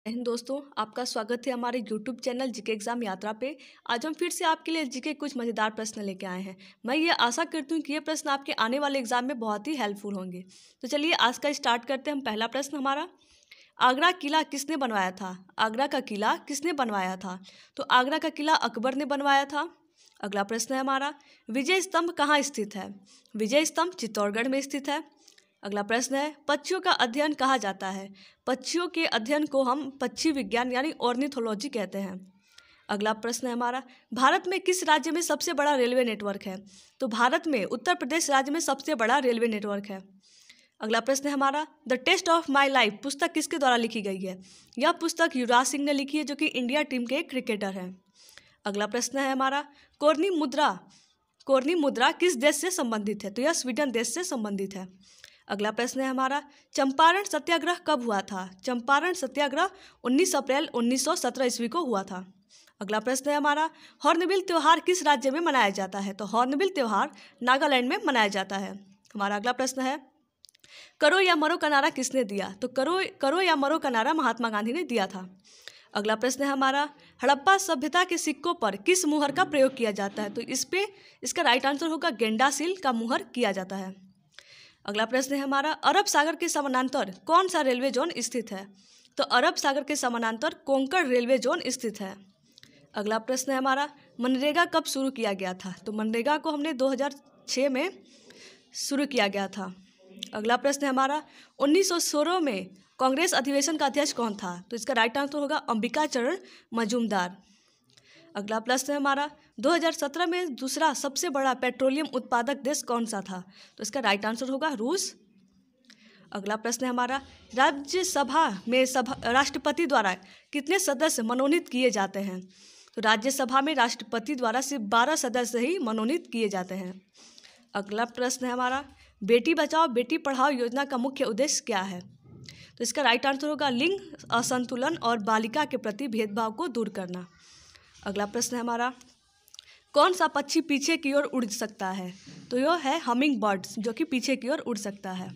दोस्तों, आपका स्वागत है हमारे यूट्यूब चैनल जीके एग्जाम यात्रा पे। आज हम फिर से आपके लिए जीके कुछ मज़ेदार प्रश्न लेके आए हैं। मैं ये आशा करती हूँ कि ये प्रश्न आपके आने वाले एग्जाम में बहुत ही हेल्पफुल होंगे। तो चलिए आज का स्टार्ट करते हैं। हम पहला प्रश्न हमारा, आगरा किला किसने बनवाया था? आगरा का किला किसने बनवाया था? तो आगरा का किला अकबर ने बनवाया था। अगला प्रश्न है हमारा, विजय स्तंभ कहाँ स्थित है? विजय स्तंभ चित्तौड़गढ़ में स्थित है। अगला प्रश्न है, पक्षियों का अध्ययन कहा जाता है? पक्षियों के अध्ययन को हम पक्षी विज्ञान यानी ऑर्निथोलॉजी कहते हैं। अगला प्रश्न है हमारा, भारत में किस राज्य में सबसे बड़ा रेलवे नेटवर्क है? तो भारत में उत्तर प्रदेश राज्य में सबसे बड़ा रेलवे नेटवर्क है। अगला प्रश्न है हमारा, the test of my life पुस्तक किसके द्वारा लिखी गई है? यह पुस्तक युवराज सिंह ने लिखी है, जो कि इंडिया टीम के क्रिकेटर हैं। अगला प्रश्न है हमारा, कोरनी मुद्रा किस देश से संबंधित है? तो यह स्वीडन देश से संबंधित है। अगला प्रश्न है हमारा, चंपारण सत्याग्रह कब हुआ था? चंपारण सत्याग्रह 19 अप्रैल 1917 ईस्वी को हुआ था। अगला प्रश्न है हमारा, हॉर्नबिल त्यौहार किस राज्य में मनाया जाता है? तो हॉर्नबिल त्यौहार नागालैंड में मनाया जाता है। हमारा अगला प्रश्न है, करो या मरो का नारा किसने दिया? तो करो या मरो का नारा महात्मा गांधी ने दिया था। अगला प्रश्न है हमारा, हड़प्पा सभ्यता के सिक्कों पर किस मुहर का प्रयोग किया जाता है? तो इसका राइट आंसर होगा गेंडासील का मुहर किया जाता है। अगला प्रश्न है हमारा, अरब सागर के समानांतर कौन सा रेलवे जोन स्थित है? तो अरब सागर के समानांतर कोंकण रेलवे जोन स्थित है। अगला प्रश्न है हमारा, मनरेगा कब शुरू किया गया था? तो मनरेगा को हमने 2006 में शुरू किया गया था। अगला प्रश्न है हमारा, 1916 में कांग्रेस अधिवेशन का अध्यक्ष कौन था? तो इसका राइट आंसर होगा अंबिका चरण मजूमदार। अगला प्रश्न है हमारा, 2017 में दूसरा सबसे बड़ा पेट्रोलियम उत्पादक देश कौन सा था? तो इसका राइट आंसर होगा रूस। अगला प्रश्न है हमारा, राज्यसभा में राष्ट्रपति द्वारा कितने सदस्य मनोनीत किए जाते हैं? तो राज्यसभा में राष्ट्रपति द्वारा सिर्फ 12 सदस्य ही मनोनीत किए जाते हैं। अगला प्रश्न है हमारा, बेटी बचाओ बेटी पढ़ाओ योजना का मुख्य उद्देश्य क्या है? तो इसका राइट आंसर होगा लिंग असंतुलन और बालिका के प्रति भेदभाव को दूर करना। अगला प्रश्न है हमारा, कौन सा पक्षी पीछे की ओर उड़ सकता है? तो यह है हमिंग बर्ड्स, जो कि पीछे की ओर उड़ सकता है।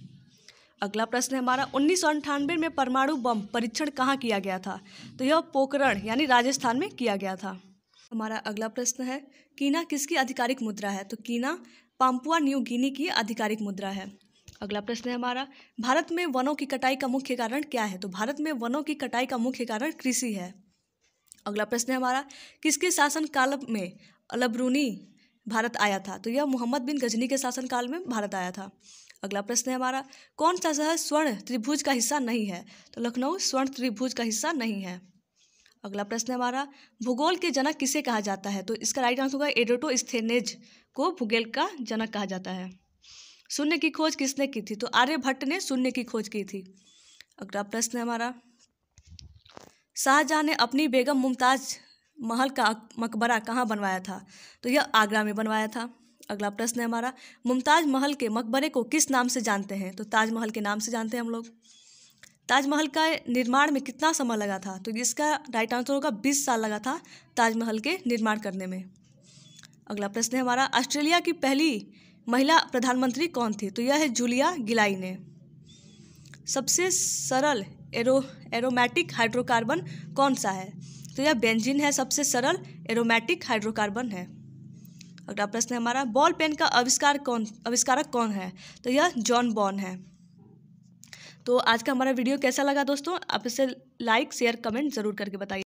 अगला प्रश्न है हमारा, 1998 में परमाणु बम परीक्षण कहाँ किया गया था? तो यह पोखरण यानी राजस्थान में किया गया था। हमारा अगला प्रश्न है, कीना किसकी आधिकारिक मुद्रा है? तो कीना पापुआ न्यू गिनी की आधिकारिक मुद्रा है। अगला प्रश्न है हमारा, भारत में वनों की कटाई का मुख्य कारण क्या है? तो भारत में वनों की कटाई का मुख्य कारण कृषि है। अगला प्रश्न है हमारा, किसके शासन काल में अलबरूनी भारत आया था? तो यह मोहम्मद बिन गजनी के शासन काल में भारत आया था। अगला प्रश्न है हमारा, कौन सा शहर स्वर्ण त्रिभुज का हिस्सा नहीं है? तो लखनऊ स्वर्ण त्रिभुज का हिस्सा नहीं है। अगला प्रश्न है हमारा, भूगोल के जनक किसे कहा जाता है? तो इसका राइट आंसर होगा एरोटोस्थेनेज को भूगोल का जनक कहा जाता है। शून्य की खोज किसने की थी? तो आर्यभट्ट ने शून्य की खोज की थी। अगला प्रश्न है हमारा, शाहजहां ने अपनी बेगम मुमताज महल का मकबरा कहाँ बनवाया था? तो यह आगरा में बनवाया था। अगला प्रश्न है हमारा, मुमताज महल के मकबरे को किस नाम से जानते हैं? तो ताजमहल के नाम से जानते हैं हम लोग। ताजमहल का निर्माण में कितना समय लगा था? तो इसका राइट आंसर होगा 20 साल लगा था ताजमहल के निर्माण करने में। अगला प्रश्न है हमारा, ऑस्ट्रेलिया की पहली महिला प्रधानमंत्री कौन थी? तो यह है जूलिया गिलाई ने। सबसे सरल एरोमेटिक हाइड्रोकार्बन कौन सा है? तो यह बेंजीन है, सबसे सरल एरोमेटिक हाइड्रोकार्बन है। अगला प्रश्न है हमारा, बॉल पेन का आविष्कारक कौन है? तो यह जॉन बॉर्न है। तो आज का हमारा वीडियो कैसा लगा दोस्तों? आप इसे लाइक शेयर कमेंट जरूर करके बताइए।